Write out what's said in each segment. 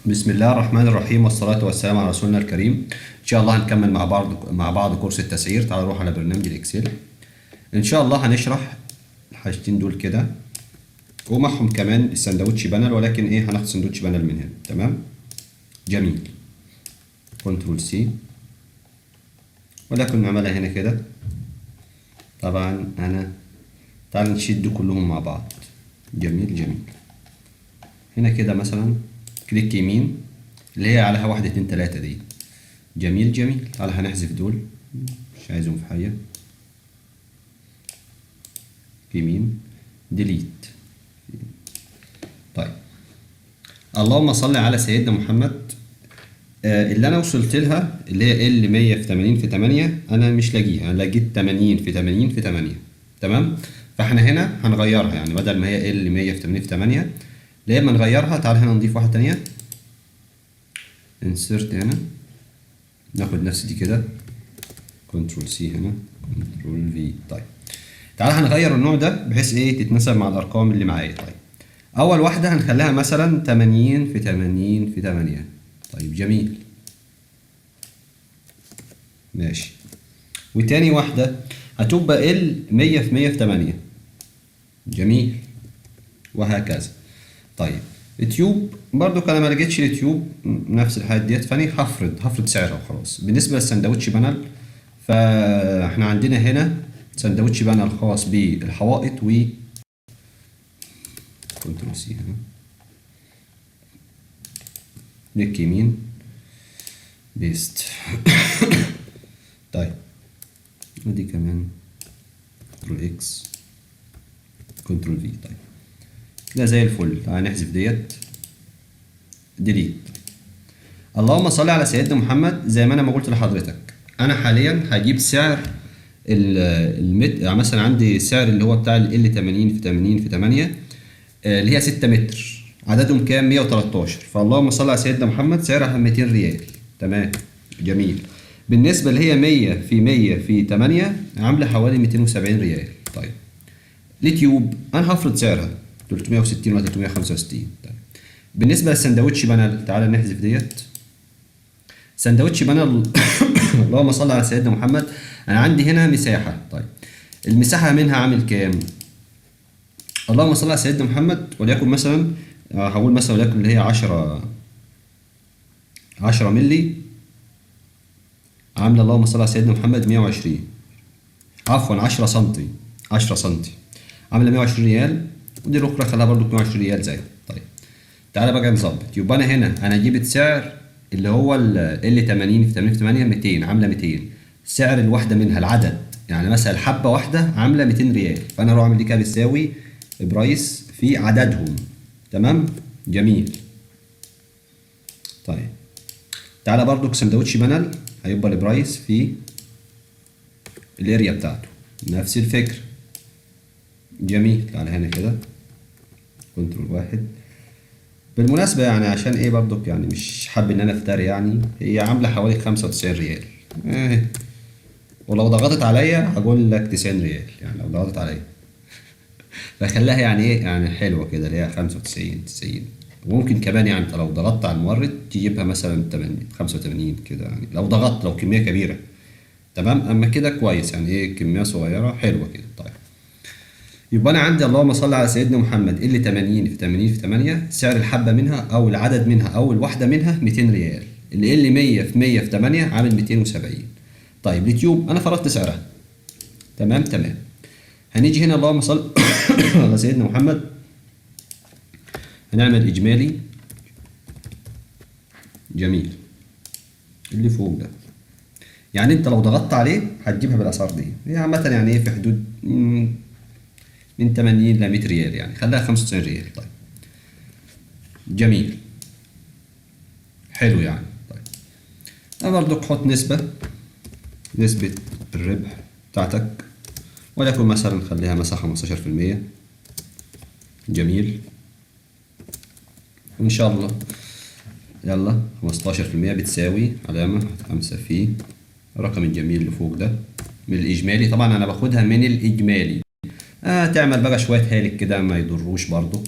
بسم الله الرحمن الرحيم والصلاة والسلام على رسولنا الكريم. إن شاء الله هنكمل مع بعض كورس التسعير. تعالوا نروح على برنامج الإكسل. إن شاء الله هنشرح الحاجتين دول كده ومعهم كمان السندوتش بانل، ولكن هناخد سندوتش بانل من هنا. تمام، جميل. كنترول سي، ولكن نعملها هنا كده. طبعا تعالوا نشد كلهم مع بعض. جميل جميل. هنا كده مثلا كليك يمين اللي هي عليها 1 2 3 دي. جميل جميل. تعالى هنحذف دول، مش عايزهم في حاجة. يمين ديليت. طيب، اللهم صل على سيدنا محمد. اللي انا وصلت لها اللي هي ال 100 في 80 في 8 انا مش لاقيها، انا لقيت 80 في 80 في 8. تمام، فاحنا هنا هنغيرها، يعني بدل ما هي ال 100 في 80 في 8 يا اما نغيرها. تعال هنا نضيف واحدة تانية، انسرت هنا، ناخد نفس دي كده، كنترول سي هنا، كنترول في. طيب تعالى هنغير النوع ده بحيث تتناسب مع الارقام اللي معايا. طيب اول واحدة هنخليها مثلا 80 في 80 في 8. طيب جميل، ماشي. وتاني واحدة هتبقى ال 100 في 100 في 8. جميل، وهكذا. طيب التيوب برضو انا ما لقيتش التيوب نفس الحاجات ديت، فاني هفرض سعرها وخلاص. بالنسبه للسندوتش بانل، فاحنا عندنا هنا سندوتش بانل خاص بالحوائط و كنترول سي هنا، كليك يمين، بيست. طيب ودي كمان كنترول اكس، كنترول في. طيب كده زي الفل. تعالى نحذف ديت، ديليت. اللهم صل على سيدنا محمد. زي ما انا ما قلت لحضرتك، انا حاليا هجيب سعر يعني مثلا عندي سعر اللي هو بتاع ال 80 في 80 في 8 اللي هي 6 متر، عددهم كام؟ 113. فاللهم صل على سيدنا محمد سعرها 200 ريال. تمام، جميل. بالنسبه اللي هي 100 في 100 في 8 عامله حوالي 270 ريال. طيب اليوتيوب انا هفرض سعرها 360 ولا 365. طيب بالنسبه للسندوتش بانل، تعالى نحذف ديت. سندوتش بانل اللهم صل على سيدنا محمد، انا عندي هنا مساحه. طيب المساحه منها عامل كام؟ اللهم صل على سيدنا محمد، وليكن مثلا هقول مثلا وليكن اللي هي 10 مللي، عامله اللهم صل على سيدنا محمد 120. عفوا 10 سنتي، 10 سنتي عامله 120 ريال، ودي الاخرى خليها برضو 120 ريال زي. طيب تعالى بقى نظبط. يبقى انا هنا انا جبت سعر اللي هو ال 80 في 80 في 8 200، عامله 200. سعر الواحده منها العدد، يعني مثلا حبه واحده عامله 200 ريال، فانا اروح اعمل دي كده بتساوي برايس في عددهم. تمام، جميل. طيب تعالى برضو سندوتش بانل هيبقى البرايس في الاريا بتاعته نفس الفكره. جميل. تعالى هنا كده، كنترول واحد. بالمناسبة يعني عشان برضك يعني مش حابب ان انا افتري، يعني هي عاملة حوالي 95 ريال. ولو ضغطت عليا هقول لك 90 ريال، يعني لو ضغطت عليا فخليها يعني يعني حلوة كده اللي هي 95 90. وممكن كمان يعني انت لو ضغطت على المورد تجيبها مثلا 80 85 كده، يعني لو ضغطت لو كمية كبيرة. تمام، اما كده كويس، يعني كمية صغيرة حلوة كده. طيب يبقى انا عندي اللهم صل على سيدنا محمد ال 80 في 80 في 8 سعر الحبه منها او العدد منها او الواحده منها 200 ريال. اللي 100 في 100 في 8 عامل 270. طيب اليوتيوب انا فرضت سعرها. تمام تمام. هنيجي هنا اللهم صل على سيدنا محمد، هنعمل اجمالي. جميل، اللي فوق ده يعني انت لو ضغطت عليه هتجيبها بالاسعار دي. هي عامه يعني في حدود من 80 ل 100 ريال، يعني خليها 95 ريال. طيب جميل، حلو يعني. طيب انا برضو حط نسبة الربح بتاعتك، وليكن مثلا خليها مثلا 15%. جميل، ان شاء الله. يلا 15% بتساوي علامة 5 في الرقم الجميل اللي فوق ده من الإجمالي. طبعا أنا باخدها من الإجمالي. تعمل بقى شوية هالك كده ما يضروش برضو.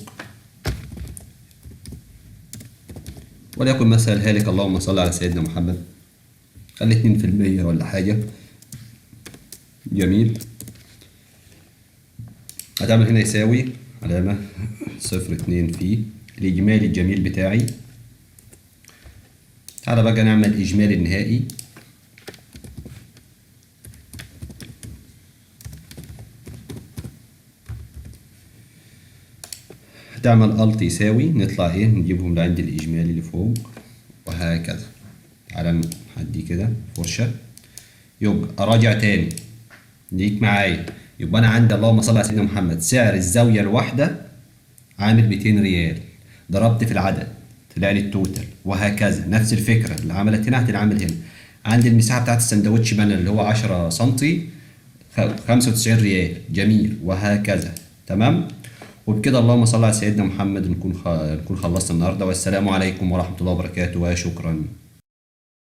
وليكن مثلا هالك اللهم صل على سيدنا محمد، خلي 2% ولا حاجة. جميل. هتعمل هنا يساوي علامة 0.2 في الإجمالي الجميل بتاعي. تعالى بقى نعمل إجمالي النهائي. هتعمل ألت يساوي، نطلع إيه نجيبهم لعند الإجمالي اللي فوق وهكذا. تعالى نحدي كده فرشة. يبقى أراجع تاني ليك معايا. يبقى أنا عندي اللهم صل على سيدنا محمد سعر الزاوية الواحدة عامل 200 ريال، ضربت في العدد طلع لي التوتال، وهكذا نفس الفكرة اللي عملت هنا هتتعمل هنا. عندي المساحة بتاعت السندوتش بانل اللي هو 10 سنتي 95 ريال. جميل. وهكذا. تمام. وبكده اللهم صل على سيدنا محمد نكون خلصنا النهارده، والسلام عليكم ورحمة الله وبركاته وشكرا.